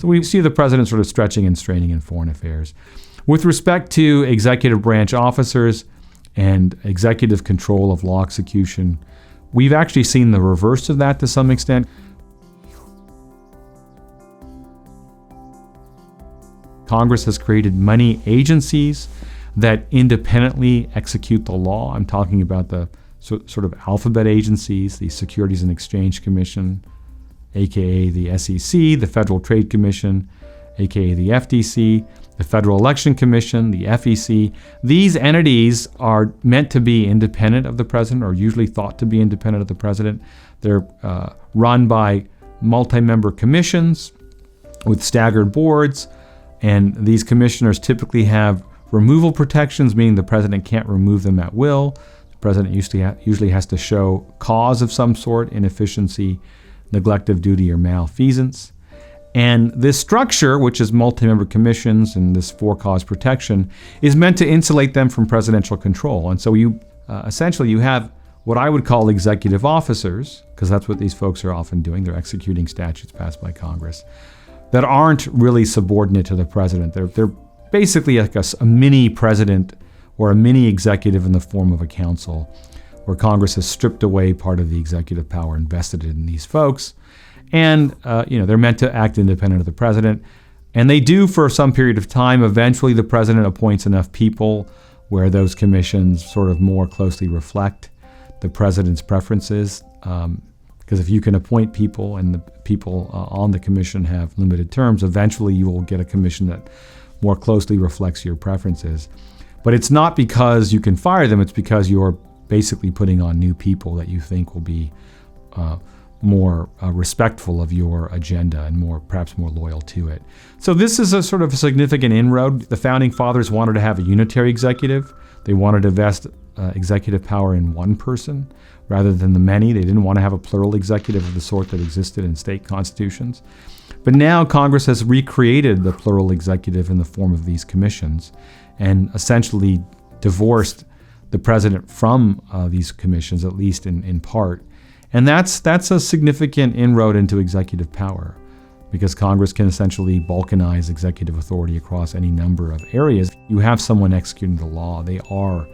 So we see the president sort of stretching and straining in foreign affairs. With respect to executive branch officers and executive control of law execution, we've actually seen the reverse of that to some extent. Congress has created many agencies that independently execute the law. I'm talking about the sort of alphabet agencies, the Securities and Exchange Commission, aka the SEC, the Federal Trade Commission, aka the FTC, the Federal Election Commission, the FEC. These entities are meant to be independent of the president, or usually thought to be independent of the president. They're run by multi-member commissions with staggered boards, and these commissioners typically have removal protections, meaning the president can't remove them at will. The president usually has to show cause of some sort, inefficiency, neglect of duty, or malfeasance. And this structure, which is multi-member commissions and this for-cause protection, is meant to insulate them from presidential control. And so you essentially you have what I would call executive officers, because that's what these folks are often doing. They're executing statutes passed by Congress that aren't really subordinate to the president. They're basically like a mini president or a mini executive in the form of a council, where Congress has stripped away part of the executive power and vested it in these folks. And they're meant to act independent of the president. And they do for some period of time. Eventually, the president appoints enough people where those commissions sort of more closely reflect the president's preferences. Because if you can appoint people and the people on the commission have limited terms, eventually you will get a commission that more closely reflects your preferences. But it's not because you can fire them, it's because you're basically putting on new people that you think will be more respectful of your agenda and perhaps more loyal to it. So this is a sort of a significant inroad. The Founding Fathers wanted to have a unitary executive. They wanted to vest executive power in one person rather than the many. They didn't want to have a plural executive of the sort that existed in state constitutions. But now Congress has recreated the plural executive in the form of these commissions and essentially divorced the president from these commissions, at least in part. And that's a significant inroad into executive power, because Congress can essentially balkanize executive authority across any number of areas. You have someone executing the law. They are,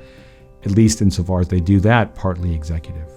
at least insofar as they do that, partly executive.